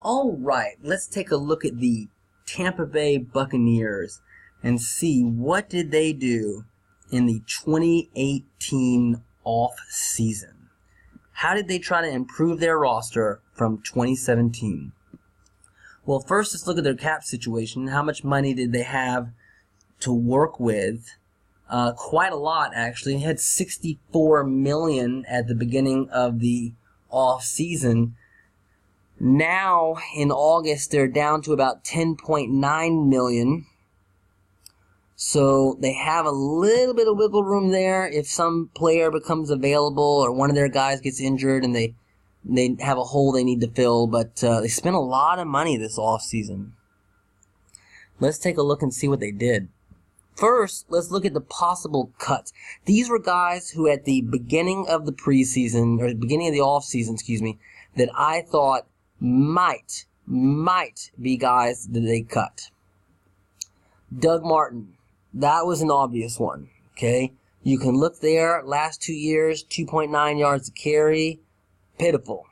All right, let's take a look at the Tampa Bay Buccaneers and see what did they do in the 2018 off season. How did they try to improve their roster from 2017? Well, first let's look at their cap situation. How much money did they have to work with? Quite a lot, actually. They had $64 million at the beginning of the off season. Now, in August, they're down to about $10.9 million. So they have a little bit of wiggle room there if some player becomes available or one of their guys gets injured and they have a hole they need to fill. But they spent a lot of money this offseason. Let's take a look and see what they did. First, let's look at the possible cuts. These were guys who at the beginning of the preseason, or the beginning of the offseason, that I thought might be guys that they cut. Doug Martin, that was an obvious one, okay? You can look there, last 2 years, 2.9 yards a carry, pitiful.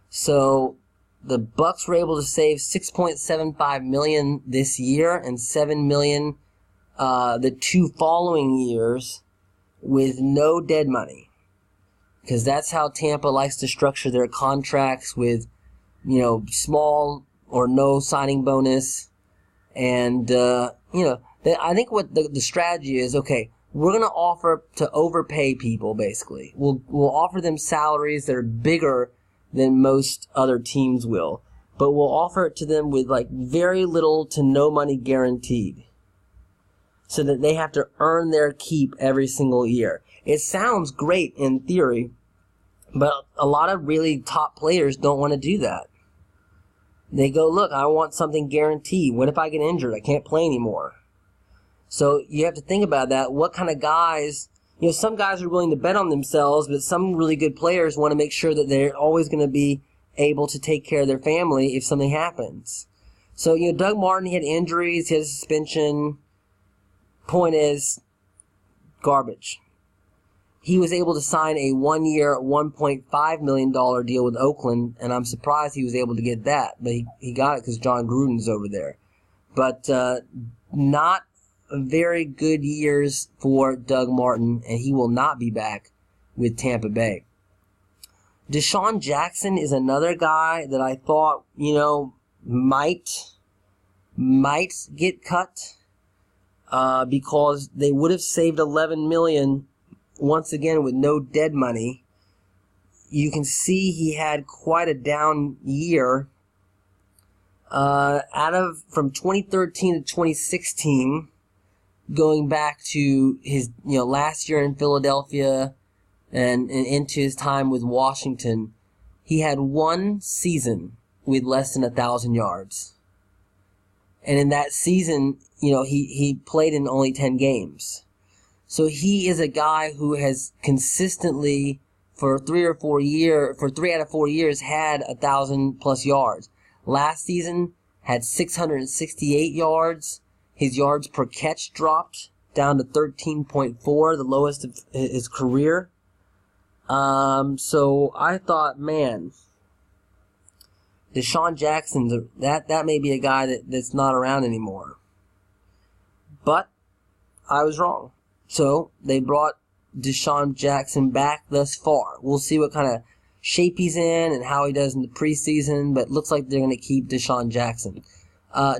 So the Bucks were able to save $6.75 million this year and $7 million the 2 following years with no dead money. Because that's how Tampa likes to structure their contracts with, small or no signing bonus. And, I think what the strategy is, okay, we're going to offer to overpay people, basically. We'll offer them salaries that are bigger than most other teams will. But we'll offer it to them with, very little to no money guaranteed. So that they have to earn their keep every single year. It sounds great in theory, but a lot of really top players don't want to do that. They go, look, I want something guaranteed. What if I get injured? I can't play anymore. So you have to think about that. What kind of guys, some guys are willing to bet on themselves, but some really good players want to make sure that they're always going to be able to take care of their family if something happens. So, Doug Martin, he had injuries, he had a suspension. Point is, garbage. He was able to sign a 1-year, $1.5 million deal with Oakland, and I'm surprised he was able to get that. But he got it because John Gruden's over there. But not very good years for Doug Martin, and he will not be back with Tampa Bay. Deshaun Jackson is another guy that I thought, might get cut because they would have saved $11 million once again with no dead money. You can see he had quite a down year. From 2013 to 2016, going back to his last year in Philadelphia and into his time with Washington, he had one season with less than 1,000 yards. And in that season, he played in only 10 games. So he is a guy who has consistently, for 3 out of 4 years, had 1,000+ yards. Last season, had 668 yards. His yards per catch dropped down to 13.4, the lowest of his career. So I thought, man, Deshaun Jackson, that may be a guy that's not around anymore. But I was wrong. So they brought Deshaun Jackson back thus far. We'll see what kind of shape he's in and how he does in the preseason, but it looks like they're going to keep Deshaun Jackson.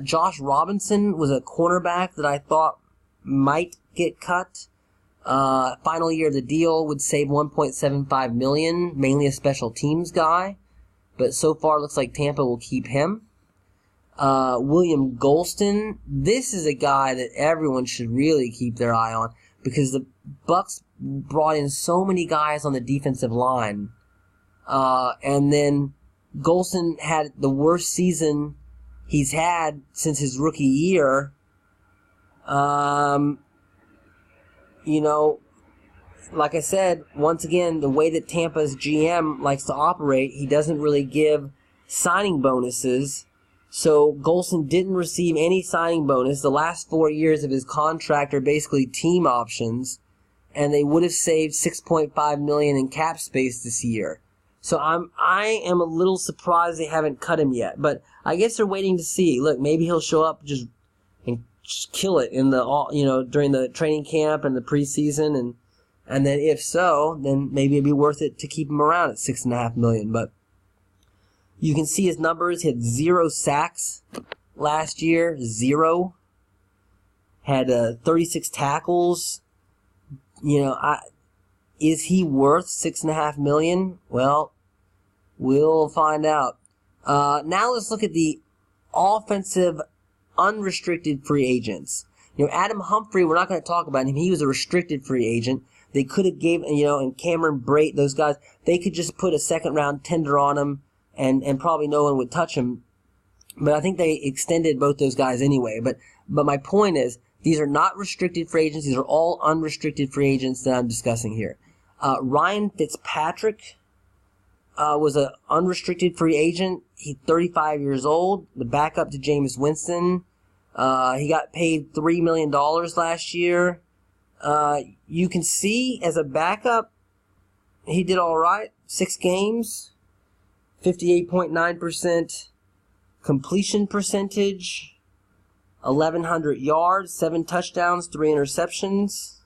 Josh Robinson was a cornerback that I thought might get cut. Final year of the deal would save $1.75 million, mainly a special teams guy. But so far it looks like Tampa will keep him. William Golston, this is a guy that everyone should really keep their eye on because the Bucks brought in so many guys on the defensive line. And then Golston had the worst season he's had since his rookie year. Like I said, once again, the way that Tampa's GM likes to operate, he doesn't really give signing bonuses. So Golston didn't receive any signing bonus. The last 4 years of his contract are basically team options, and they would have saved $6.5 million in cap space this year. So I am a little surprised they haven't cut him yet. But I guess they're waiting to see. Look, maybe he'll show up and just kill it in the during the training camp and the preseason, and then if so, then maybe it'd be worth it to keep him around at $6.5 million. But you can see his numbers. He had 0 sacks last year, 0. Had 36 tackles. Is he worth $6.5 million? Well, we'll find out. Now let's look at the offensive unrestricted free agents. Adam Humphrey, we're not going to talk about him. He was a restricted free agent. They could have and Cameron Brate, those guys, they could just put a second-round tender on him, and probably no one would touch him. But I think they extended both those guys anyway. But my point is, these are not restricted free agents. These are all unrestricted free agents that I'm discussing here. Ryan Fitzpatrick was an unrestricted free agent. He's 35 years old, the backup to Jameis Winston. He got paid $3 million last year. You can see as a backup, he did all right. 6 games, 58.9% completion percentage, 1,100 yards, 7 touchdowns, 3 interceptions.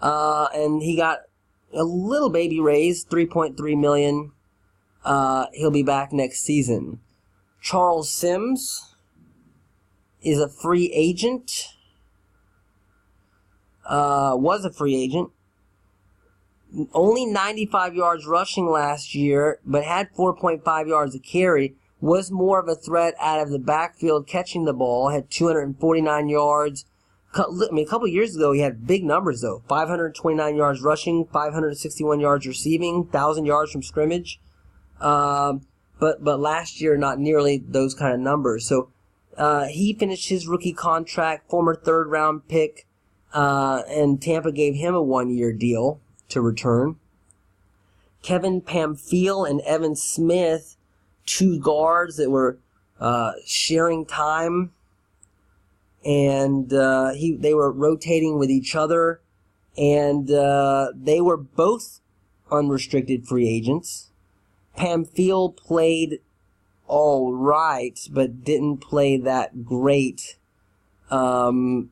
And he got a little baby raise, $3.3 million. He'll be back next season. Charles Sims is a free agent. Was a free agent. Only 95 yards rushing last year, but had 4.5 yards a carry. Was more of a threat out of the backfield catching the ball. Had 249 yards. A couple of years ago, he had big numbers, though. 529 yards rushing, 561 yards receiving, 1,000 yards from scrimmage. But last year, not nearly those kind of numbers. So he finished his rookie contract, former third-round pick, and Tampa gave him a 1-year deal to return. Kevin Pamphile and Evan Smith, 2 guards that were sharing time, and they were rotating with each other, and they were both unrestricted free agents. Pamphile played all right, but didn't play that great. Had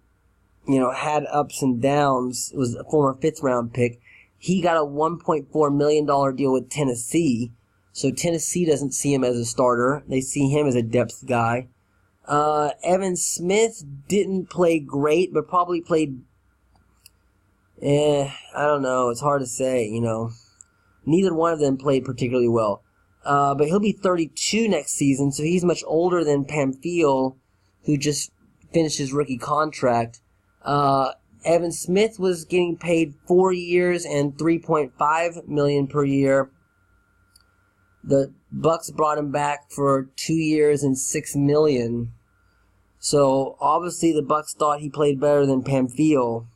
ups and downs. Was a former 5th-round pick. He got a $1.4 million deal with Tennessee, so Tennessee doesn't see him as a starter. They see him as a depth guy. Evan Smith didn't play great, but probably played, I don't know. It's hard to say, Neither one of them played particularly well. But he'll be 32 next season, so he's much older than Pamphile, who just finished his rookie contract. Evan Smith was getting paid 4 years and $3.5 million per year. The Bucs brought him back for 2 years and $6 million. So obviously the Bucs thought he played better than Pamphile.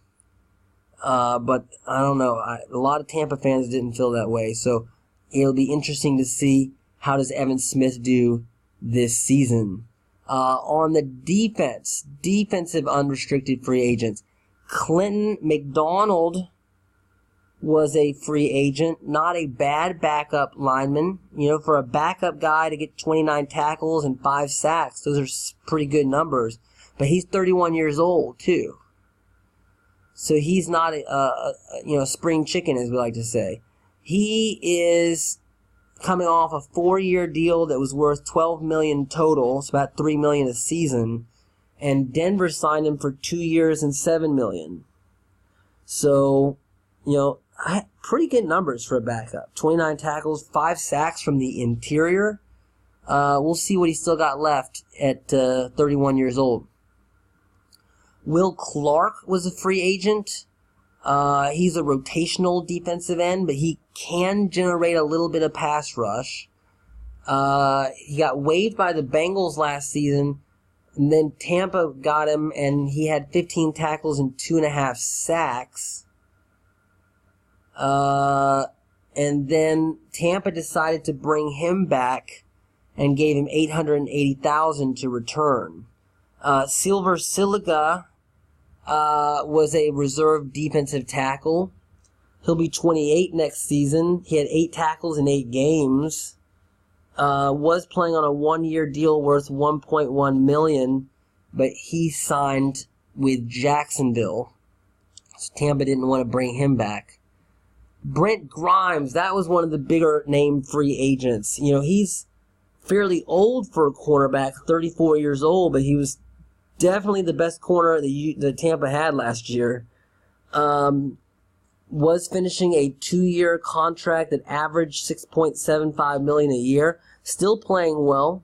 But I don't know. A lot of Tampa fans didn't feel that way. So it'll be interesting to see how does Evan Smith do this season. On the defensive unrestricted free agents, Clinton McDonald was a free agent, not a bad backup lineman. For a backup guy to get 29 tackles and 5 sacks, those are pretty good numbers. But he's 31 years old, too. So he's not a spring chicken, as we like to say. He is coming off a 4-year deal that was worth $12 million total. It's about $3 million a season. And Denver signed him for 2 years and $7 million. So, pretty good numbers for a backup. 29 tackles, 5 sacks from the interior. We'll see what he's still got left at 31 years old. Will Clark was a free agent. He's a rotational defensive end, but he can generate a little bit of pass rush. He got waived by the Bengals last season, and then Tampa got him, and he had 15 tackles and 2.5 sacks. And then Tampa decided to bring him back and gave him $880,000 to return. Silver Silica was a reserve defensive tackle. He'll be 28 next season. He had 8 tackles in 8 games. Was playing on a 1-year deal worth $1.1 million, but he signed with Jacksonville. So Tampa didn't want to bring him back. Brent Grimes, that was one of the bigger name free agents. You know, he's fairly old for a cornerback, 34 years old, but he was definitely the best corner that Tampa had last year. Was finishing a 2-year contract that averaged $6.75 million a year, still playing well,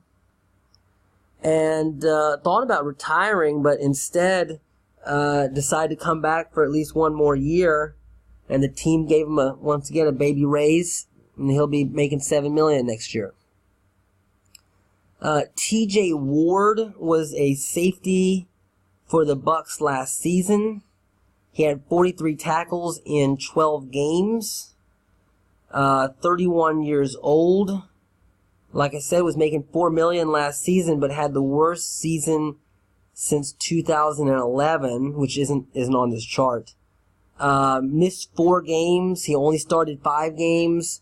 and thought about retiring, but instead decided to come back for at least one more year, and the team gave him once again a baby raise, and he'll be making $7 million next year. T.J. Ward was a safety for the Bucs last season. He had 43 tackles in 12 games. 31 years old. Like I said, was making $4 million last season, but had the worst season since 2011, which isn't on this chart. Missed 4 games. He only started 5 games.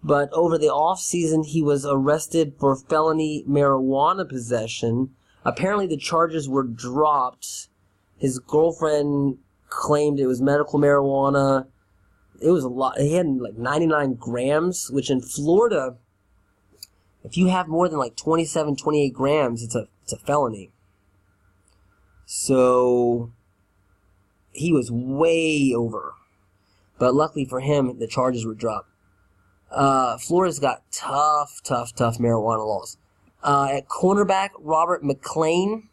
But over the offseason, he was arrested for felony marijuana possession. Apparently, the charges were dropped. His girlfriend claimed it was medical marijuana. It was a lot. He had like 99 grams, which in Florida, if you have more than like 27, 28 grams, it's a felony. So he was way over. But luckily for him, the charges were dropped. Florida's got tough marijuana laws. At cornerback, Robert McClain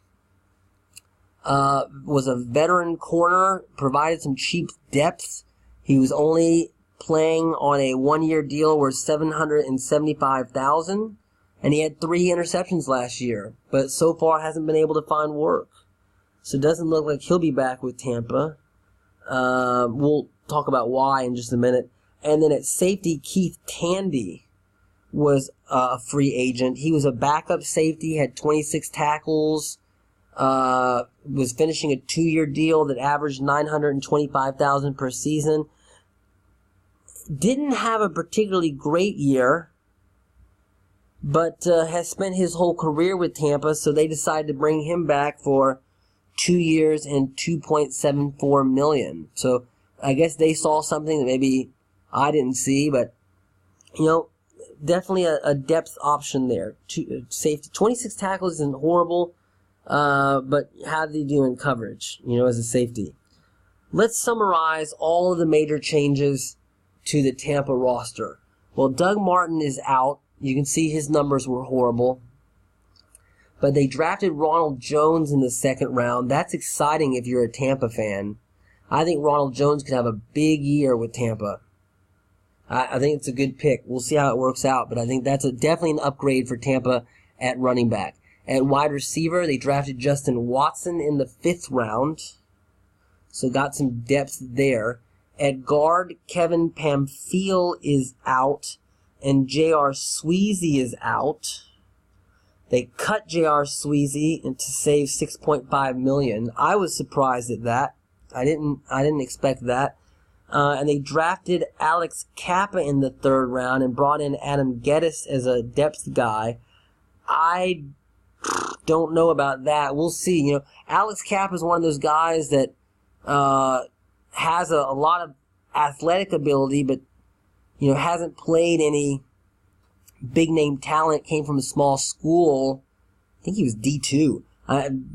was a veteran corner, provided some cheap depth. He was only playing on a 1-year deal worth $775,000, and he had 3 interceptions last year, but so far hasn't been able to find work. So it doesn't look like he'll be back with Tampa. We'll talk about why in just a minute. And then at safety, Keith Tandy was a free agent. He was a backup safety, had 26 tackles, was finishing a 2-year deal that averaged $925,000 per season. Didn't have a particularly great year, but has spent his whole career with Tampa, so they decided to bring him back for 2 years and $2.74 million. So I guess they saw something that maybe I didn't see, but you know, definitely a depth option there. Safety, 26 tackles isn't horrible, but how did he do in coverage? You know, as a safety. Let's summarize all of the major changes to the Tampa roster. Well, Doug Martin is out. You can see his numbers were horrible. But they drafted Ronald Jones in the 2nd round. That's exciting if you're a Tampa fan. I think Ronald Jones could have a big year with Tampa. I think it's a good pick. We'll see how it works out, but I think that's definitely an upgrade for Tampa at running back. At wide receiver, they drafted Justin Watson in the 5th round, so got some depth there. At guard, Kevin Pamphile is out, and J.R. Sweezy is out. They cut J.R. Sweezy to save $6.5 million. I was surprised at that. I didn't expect that. And they drafted Alex Kappa in the 3rd round and brought in Adam Geddes as a depth guy. I don't know about that. We'll see. You know, Alex Kappa is one of those guys that has a lot of athletic ability, but you know, hasn't played any big name talent. Came from a small school. I think he was D2.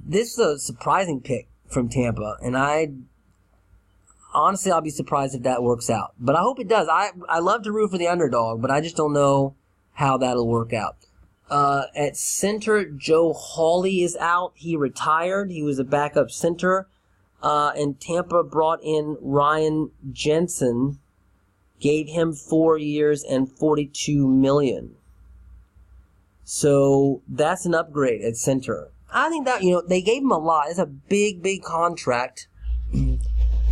This is a surprising pick from Tampa, and honestly, I'll be surprised if that works out. But I hope it does. I love to root for the underdog, but I just don't know how that'll work out. At center, Joe Hawley is out. He retired. He was a backup center. And Tampa brought in Ryan Jensen, gave him 4 years and $42 million. So that's an upgrade at center. I think that, you know, they gave him a lot. It's a big, big contract.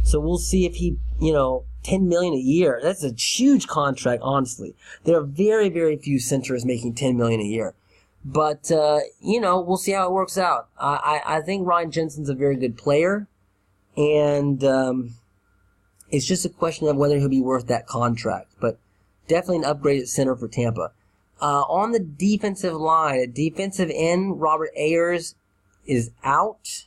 So we'll see if he, you know, $10 million a year. That's a huge contract, honestly. There are very, very few centers making $10 million a year. But, you know, we'll see how it works out. I think Ryan Jensen's a very good player. And It's just a question of whether he'll be worth that contract. But definitely an upgrade at center for Tampa. On the defensive line, at defensive end, Robert Ayers is out.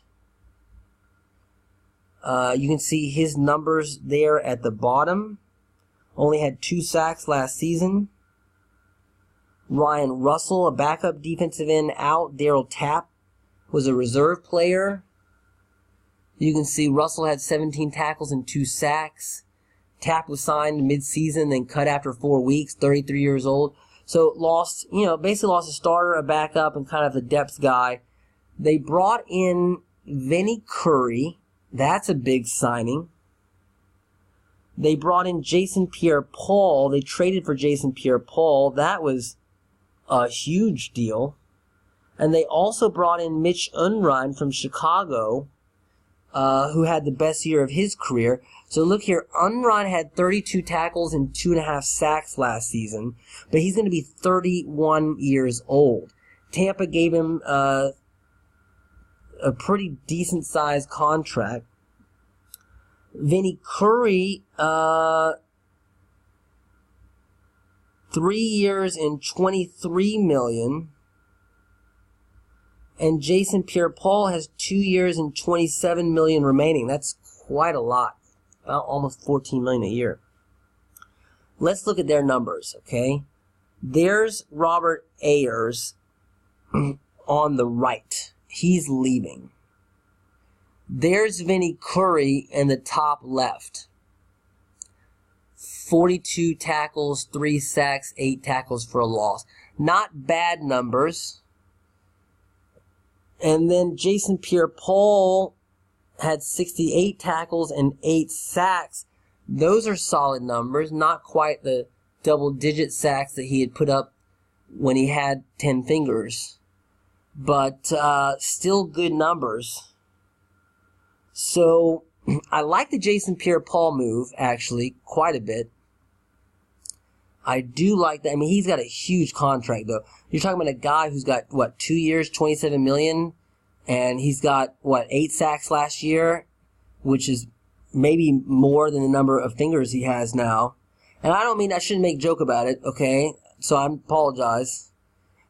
You can see his numbers there at the bottom. Only had 2 sacks last season. Ryan Russell, a backup defensive end, out. Darryl Tapp was a reserve player. You can see Russell had 17 tackles and 2 sacks. Tapp was signed mid-season, then cut after 4 weeks, 33 years old. So basically lost a starter, a backup, and kind of a depth guy. They brought in Vinny Curry. That's a big signing. They brought in Jason Pierre-Paul. They traded for Jason Pierre-Paul. That was a huge deal. And they also brought in Mitch Unrein from Chicago, who had the best year of his career. So look here, Unrein had 32 tackles and 2.5 sacks last season, but he's going to be 31 years old. Tampa gave him a pretty decent-sized contract. Vinny Curry, 3 years and $23 million. And Jason Pierre-Paul has 2 years and $27 million remaining. That's quite a lot. About almost $14 million a year. Let's look at their numbers, okay? There's Robert Ayers on the right. He's leaving. There's Vinny Curry in the top left. 42 tackles, 3 sacks, 8 tackles for a loss. Not bad numbers. And then Jason Pierre-Paul had 68 tackles and 8 sacks. Those are solid numbers. Not quite the double-digit sacks that he had put up when he had 10 fingers. But still good numbers. So I like the Jason Pierre-Paul move, actually, quite a bit. I do like that. I mean, he's got a huge contract, though. You're talking about a guy who's got, 2 years, $27 million, and he's got, 8 sacks last year, which is maybe more than the number of fingers he has now. And I shouldn't make a joke about it, okay? So I apologize.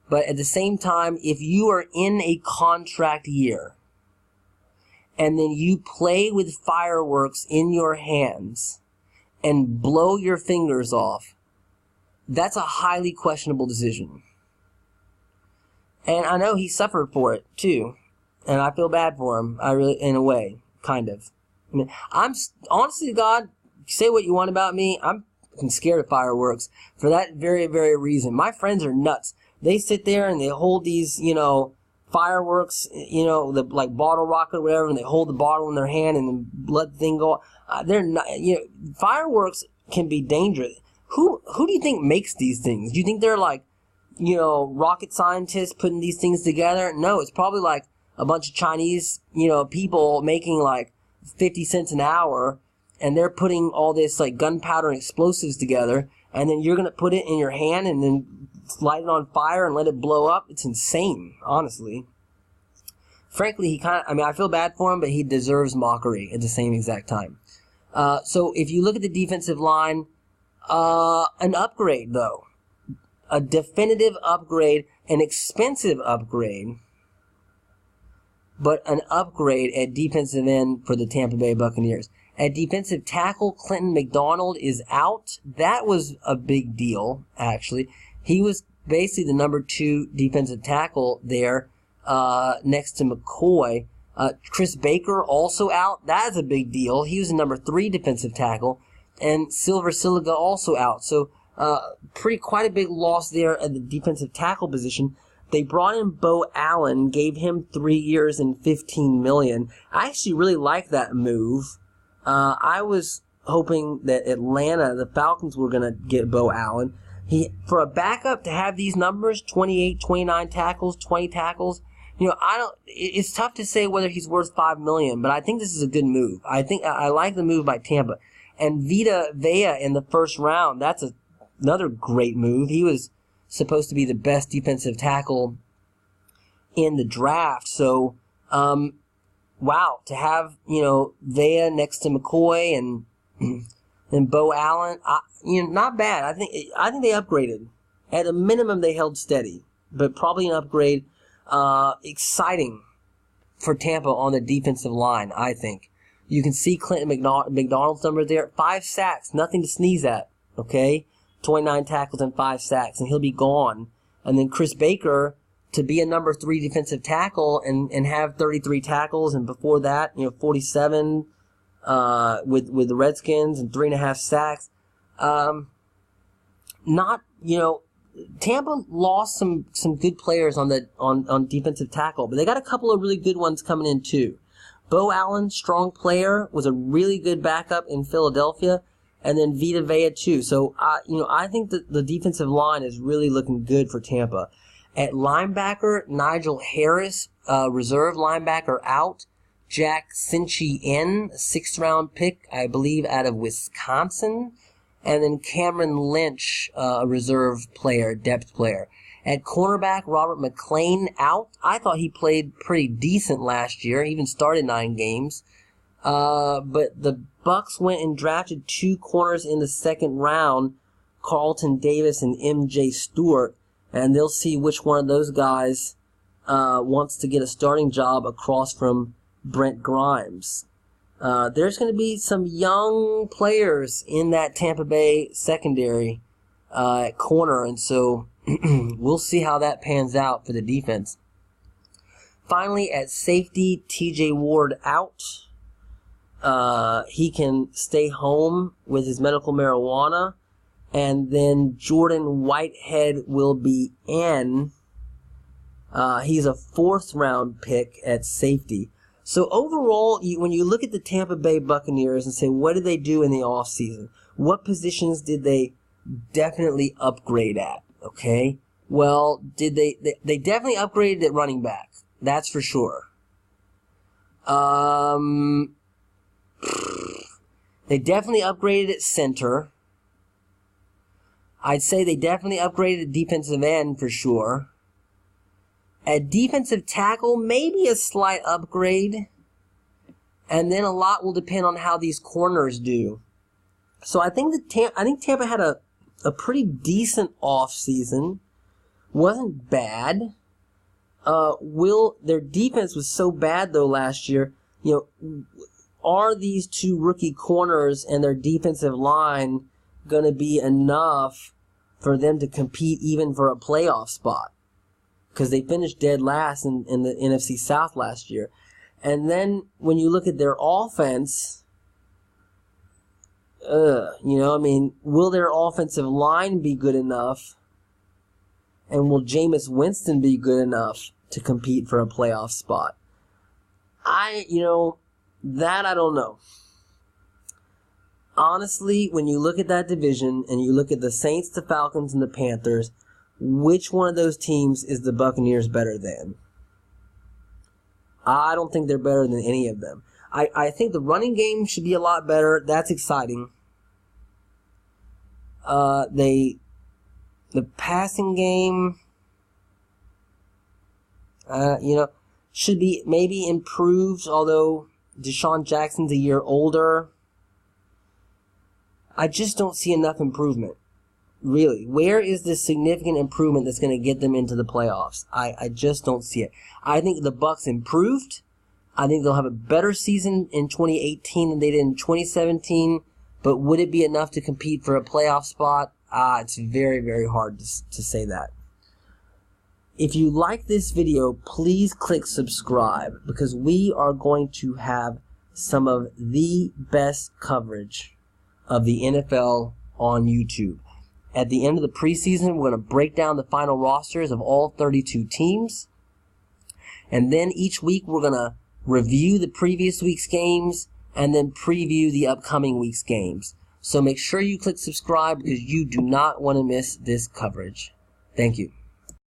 But at the same time, if you are in a contract year, and then you play with fireworks in your hands and blow your fingers off, that's a highly questionable decision. And I know he suffered for it, too. And I feel bad for him, in a way, kind of. I mean, honestly, God, say what you want about me, I'm scared of fireworks for that very, very reason. My friends are nuts. They sit there and they hold these, fireworks, like bottle rocket or whatever, and they hold the bottle in their hand and then let the thing go. They're not, fireworks can be dangerous. Who do you think makes these things? Do you think they're like, rocket scientists putting these things together? No, it's probably like a bunch of Chinese, people making like 50 cents an hour, and they're putting all this like gunpowder and explosives together, and then you're going to put it in your hand and then light it on fire and let it blow up. It's insane, honestly. Frankly, I feel bad for him, but he deserves mockery at the same exact time. So if you look at the defensive line, an upgrade, though. A definitive upgrade, an expensive upgrade, but an upgrade at defensive end for the Tampa Bay Buccaneers. At defensive tackle, Clinton McDonald is out. That was a big deal, actually. He was basically the number 2 defensive tackle there, next to McCoy. Chris Baker also out. That is a big deal. He was the number 3 defensive tackle. And Silver Siliga also out. So, quite a big loss there at the defensive tackle position. They brought in Bo Allen, gave him 3 years and $15 million. I actually really like that move. I was hoping that Atlanta, the Falcons, were going to get Bo Allen. For a backup to have these numbers, 28, 29 tackles, 20 tackles, it's tough to say whether he's worth $5 million, but I think this is a good move. I like the move by Tampa. And Vita Vea in the first round, that's another great move. He was supposed to be the best defensive tackle in the draft. So, wow, to have, Vea next to McCoy and And Bo Allen, not bad. I think they upgraded. At a minimum, they held steady, but probably an upgrade. Exciting for Tampa on the defensive line, I think. You can see Clinton McDonald's number there. 5 sacks, nothing to sneeze at, okay? 29 tackles and 5 sacks, and he'll be gone. And then Chris Baker to be a number 3 defensive tackle and have 33 tackles, and before that, 47 with the Redskins and 3.5 sacks. Tampa lost some good players on defensive tackle, but they got a couple of really good ones coming in too. Bo Allen, strong player, was a really good backup in Philadelphia, and then Vita Vea too. So I think that the defensive line is really looking good for Tampa. At linebacker, Nigel Harris, reserve linebacker, out. Jack Cinchi in, 6th-round pick, I believe, out of Wisconsin. And then Cameron Lynch, a reserve player, depth player. At cornerback, Robert McClain out. I thought he played pretty decent last year. He even started 9 games. But the Bucs went and drafted 2 corners in the 2nd round, Carlton Davis and M.J. Stewart. And they'll see which one of those guys wants to get a starting job across from Brent Grimes. There's going to be some young players in that Tampa Bay secondary at corner, and so we'll see how that pans out for the defense. Finally, at safety, TJ Ward out. He can stay home with his medical marijuana, and then Jordan Whitehead will be in. He's a 4th-round pick at safety. So overall, when you look at the Tampa Bay Buccaneers and say, what did they do in the offseason? What positions did they definitely upgrade at? Okay? Well, did they definitely upgraded at running back. That's for sure. They definitely upgraded at center. I'd say they definitely upgraded at defensive end for sure. At defensive tackle, maybe a slight upgrade. And then a lot will depend on how these corners do. So I think Tampa had a pretty decent offseason. Wasn't bad. Their defense was so bad though last year. Are these 2 rookie corners and their defensive line going to be enough for them to compete even for a playoff spot? Because they finished dead last in the NFC South last year. And then when you look at their offense, will their offensive line be good enough? And will Jameis Winston be good enough to compete for a playoff spot? That I don't know. Honestly, when you look at that division and you look at the Saints, the Falcons, and the Panthers, which one of those teams is the Buccaneers better than? I don't think they're better than any of them. I think the running game should be a lot better. That's exciting. The passing game, should be maybe improved, although Deshaun Jackson's a year older. I just don't see enough improvement. Really, where is this significant improvement that's going to get them into the playoffs? I just don't see it. I think the Bucs improved. I think they'll have a better season in 2018 than they did in 2017. But would it be enough to compete for a playoff spot? It's very, very hard to say that. If you like this video, please click subscribe because we are going to have some of the best coverage of the NFL on YouTube. At the end of the preseason, we're going to break down the final rosters of all 32 teams. And then each week, we're going to review the previous week's games and then preview the upcoming week's games. So make sure you click subscribe because you do not want to miss this coverage. Thank you.